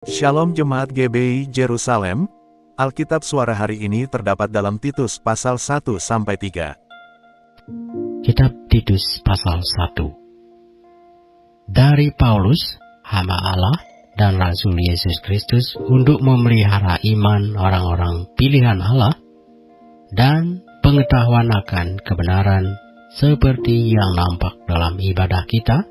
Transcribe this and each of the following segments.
Shalom Jemaat GBI Jerusalem, Alkitab suara hari ini terdapat dalam Titus pasal 1-3. Kitab Titus pasal 1. Dari Paulus, hamba Allah dan Rasul Yesus Kristus untuk memelihara iman orang-orang pilihan Allah dan pengetahuan akan kebenaran seperti yang nampak dalam ibadah kita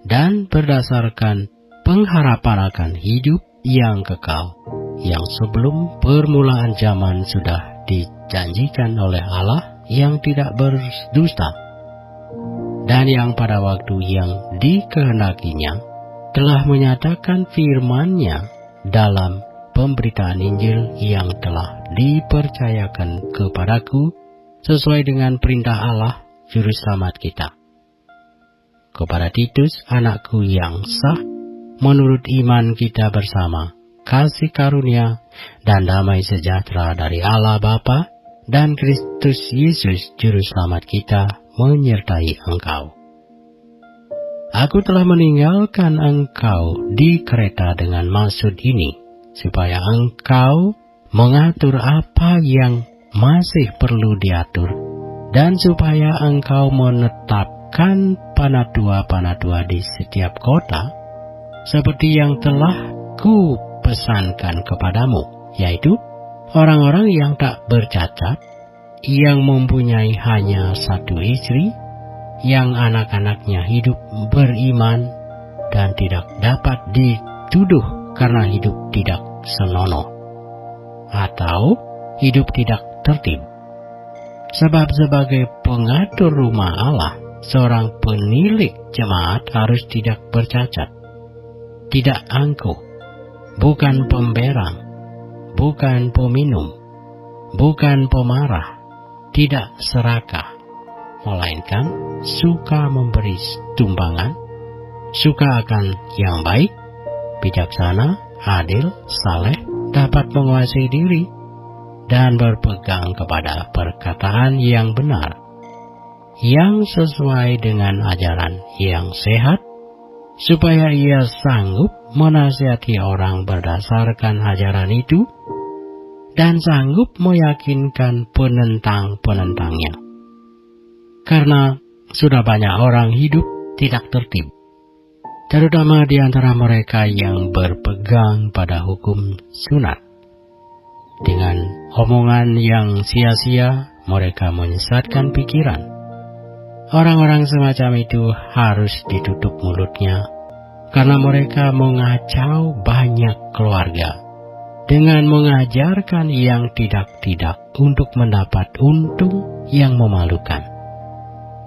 dan berdasarkan pengharapan akan hidup yang kekal, yang sebelum permulaan zaman sudah dijanjikan oleh Allah yang tidak berdusta, dan yang pada waktu yang dikehendakinya telah menyatakan firman-Nya dalam pemberitaan Injil yang telah dipercayakan kepadaku sesuai dengan perintah Allah Juru Selamat kita. Kepada Titus, anakku yang sah, menurut iman kita bersama, kasih karunia dan damai sejahtera dari Allah Bapa dan Kristus Yesus Juru Selamat kita menyertai engkau. Aku telah meninggalkan engkau di Kreta dengan maksud ini, supaya engkau mengatur apa yang masih perlu diatur, dan supaya engkau menetapkan panatua-panatua di setiap kota, seperti yang telah ku pesankan kepadamu, yaitu orang-orang yang tak bercacat, yang mempunyai hanya satu istri, yang anak-anaknya hidup beriman dan tidak dapat dituduh karena hidup tidak senonoh atau hidup tidak tertib. Sebab sebagai pengatur rumah Allah, seorang penilik jemaat harus tidak bercacat, tidak angkuh, bukan pemberang, bukan peminum, bukan pemarah, tidak serakah, melainkan suka memberi tumpangan, suka akan yang baik, bijaksana, adil, saleh, dapat menguasai diri, dan berpegang kepada perkataan yang benar, yang sesuai dengan ajaran yang sehat, supaya ia sanggup menasihati orang berdasarkan ajaran itu, dan sanggup meyakinkan penentang-penentangnya. Karena sudah banyak orang hidup tidak tertib, terutama di antara mereka yang berpegang pada hukum sunat. Dengan omongan yang sia-sia, mereka menyesatkan pikiran. Orang-orang semacam itu harus ditutup mulutnya, karena mereka mengacau banyak keluarga dengan mengajarkan yang tidak-tidak untuk mendapat untung yang memalukan.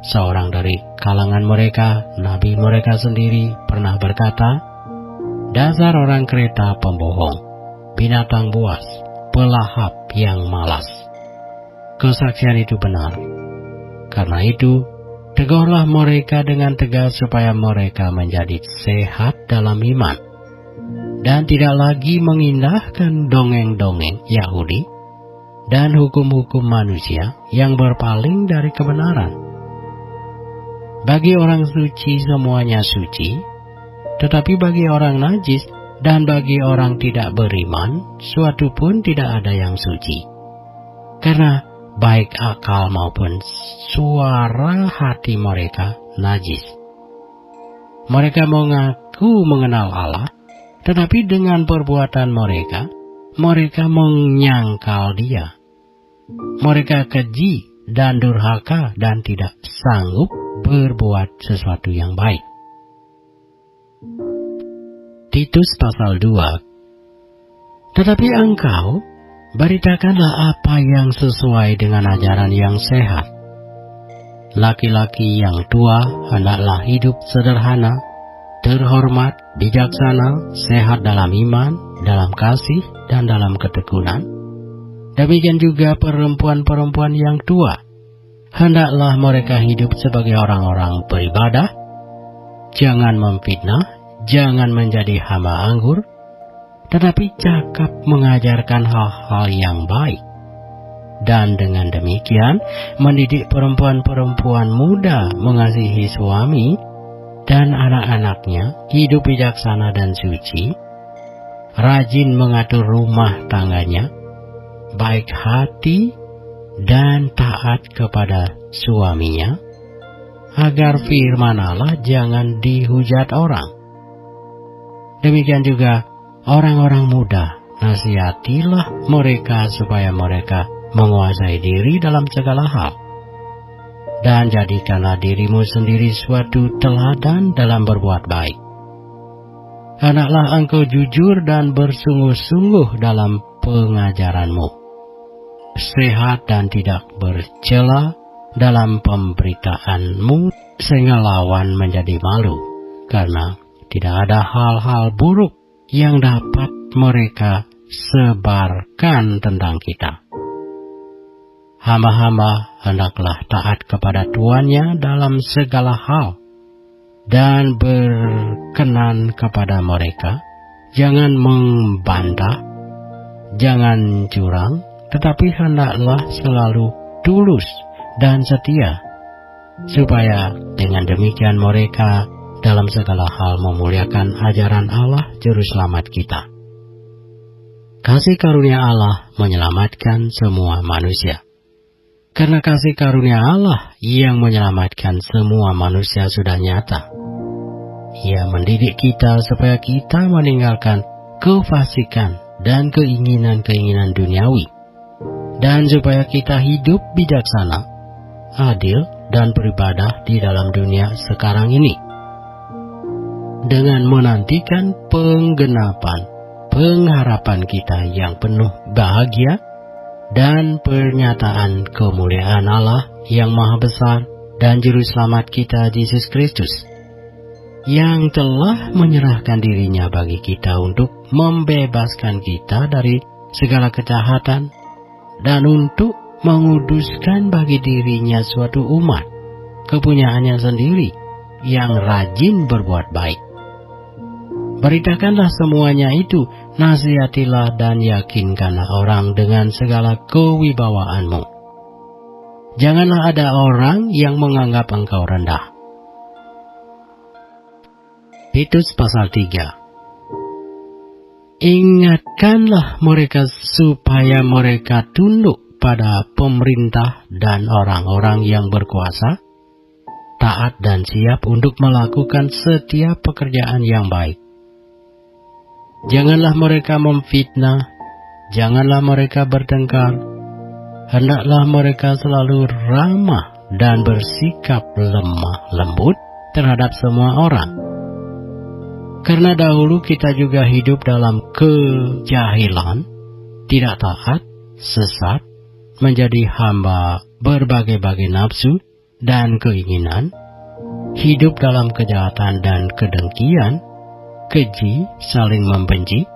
Seorang dari kalangan mereka, nabi mereka sendiri, pernah berkata, "Dasar orang Kreta pembohong, binatang buas, pelahap yang malas." Kesaksian itu benar. Karena itu, tegurlah mereka dengan tegas supaya mereka menjadi sehat dalam iman, dan tidak lagi mengindahkan dongeng-dongeng Yahudi dan hukum-hukum manusia yang berpaling dari kebenaran. Bagi orang suci semuanya suci, tetapi bagi orang najis dan bagi orang tidak beriman, suatu pun tidak ada yang suci. Karena baik akal maupun suara hati mereka najis. Mereka mengaku mengenal Allah, tetapi dengan perbuatan mereka menyangkal Dia. Mereka keji dan durhaka dan tidak sanggup berbuat sesuatu yang baik. Titus pasal 2. Tetapi engkau beritakanlah apa yang sesuai dengan ajaran yang sehat. Laki-laki yang tua hendaklah hidup sederhana, terhormat, bijaksana, sehat dalam iman, dalam kasih, dan dalam ketekunan. Demikian juga perempuan-perempuan yang tua, hendaklah mereka hidup sebagai orang-orang beribadah, jangan memfitnah, jangan menjadi hamba anggur, tetapi cakap mengajarkan hal-hal yang baik. Dan dengan demikian, mendidik perempuan-perempuan muda mengasihi suami dan anak-anaknya hidup bijaksana dan suci, rajin mengatur rumah tangganya, baik hati dan taat kepada suaminya, agar firman Allah jangan dihujat orang. Demikian juga orang-orang muda, nasihatilah mereka supaya mereka menguasai diri dalam segala hal. Dan jadikanlah dirimu sendiri suatu teladan dalam berbuat baik. Hendaklah engkau jujur dan bersungguh-sungguh dalam pengajaranmu, sehat dan tidak bercela dalam pemberitaanmu, sehingga lawan menjadi malu, karena tidak ada hal-hal buruk yang dapat mereka sebarkan tentang kita. Hamba-hamba hendaklah taat kepada tuannya dalam segala hal, dan berkenan kepada mereka. Jangan membantah, jangan curang, tetapi hendaklah selalu tulus dan setia, supaya dengan demikian mereka dalam segala hal memuliakan ajaran Allah Juru Selamat kita. Kasih karunia Allah menyelamatkan semua manusia. Karena kasih karunia Allah yang menyelamatkan semua manusia sudah nyata. Ia mendidik kita supaya kita meninggalkan kefasikan dan keinginan-keinginan duniawi, dan supaya kita hidup bijaksana, adil, dan beribadah di dalam dunia sekarang ini, dengan menantikan penggenapan pengharapan kita yang penuh bahagia dan pernyataan kemuliaan Allah yang Maha Besar dan Juru Selamat kita Yesus Kristus, yang telah menyerahkan dirinya bagi kita untuk membebaskan kita dari segala kejahatan dan untuk menguduskan bagi dirinya suatu umat, kepunyaannya sendiri, yang rajin berbuat baik. Beritakanlah semuanya itu, nasihatilah dan yakinkanlah orang dengan segala kewibawaanmu. Janganlah ada orang yang menganggap engkau rendah. Titus pasal 3. Ingatkanlah mereka supaya mereka tunduk pada pemerintah dan orang-orang yang berkuasa, taat dan siap untuk melakukan setiap pekerjaan yang baik. Janganlah mereka memfitnah, janganlah mereka bertengkar. Hendaklah mereka selalu ramah dan bersikap lemah lembut terhadap semua orang. Karena dahulu kita juga hidup dalam kejahilan, tidak taat, sesat, menjadi hamba berbagai-bagai nafsu dan keinginan, hidup dalam kejahatan dan kedengkian, keji, saling membenci.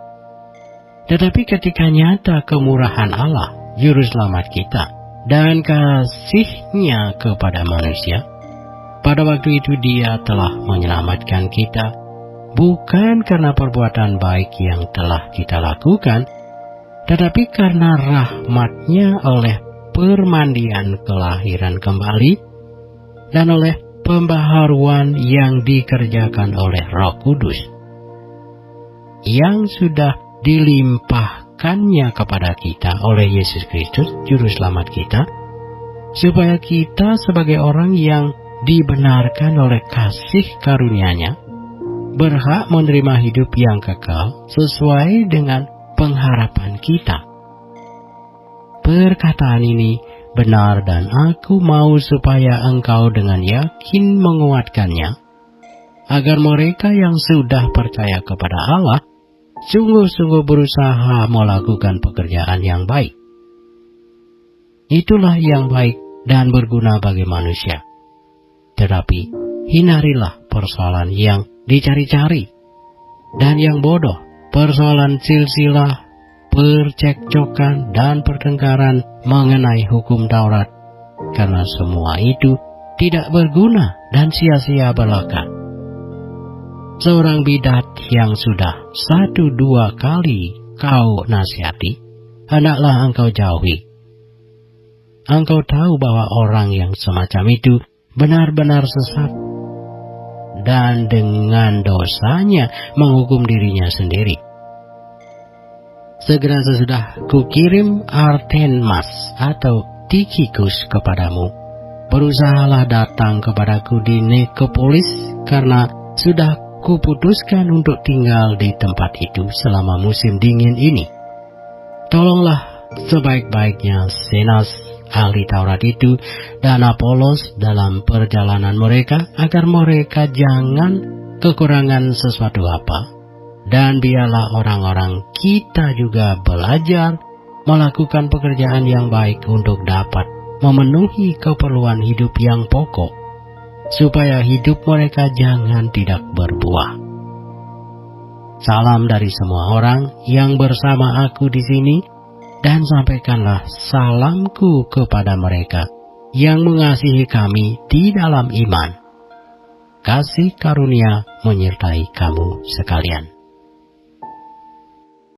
Tetapi ketika nyata kemurahan Allah, Juru Selamat kita, dan kasih-Nya kepada manusia, pada waktu itu Dia telah menyelamatkan kita, bukan karena perbuatan baik yang telah kita lakukan, tetapi karena rahmat-Nya oleh permandian kelahiran kembali, dan oleh pembaharuan yang dikerjakan oleh Roh Kudus, yang sudah dilimpahkannya kepada kita oleh Yesus Kristus, Juru Selamat kita, supaya kita sebagai orang yang dibenarkan oleh kasih karunia-Nya, berhak menerima hidup yang kekal sesuai dengan pengharapan kita. Perkataan ini benar dan aku mau supaya engkau dengan yakin menguatkannya, agar mereka yang sudah percaya kepada Allah sungguh-sungguh berusaha melakukan pekerjaan yang baik. Itulah yang baik dan berguna bagi manusia. Tetapi hindarilah persoalan yang dicari-cari dan yang bodoh, persoalan silsilah, percekcokan, dan pertengkaran mengenai hukum Taurat, karena semua itu tidak berguna dan sia-sia belaka. Seorang bidat yang sudah 1-2 kali kau nasihati, hendaklah engkau jauhi. Engkau tahu bahwa orang yang semacam itu benar-benar sesat, dan dengan dosanya menghukum dirinya sendiri. segera sesudah kukirim Artemas atau Tikhikus kepadamu, berusahalah datang kepadaku di Nikopolis, karena sudah kuputuskan untuk tinggal di tempat itu selama musim dingin ini. Tolonglah sebaik-baiknya Zenas, ahli Taurat itu, dan Apolos dalam perjalanan mereka, agar mereka jangan kekurangan sesuatu apa. Dan biarlah orang-orang kita juga belajar melakukan pekerjaan yang baik untuk dapat memenuhi keperluan hidup yang pokok, supaya hidup mereka jangan tidak berbuah. Salam dari semua orang yang bersama aku di sini, dan sampaikanlah salamku kepada mereka yang mengasihi kami di dalam iman. Kasih karunia menyertai kamu sekalian.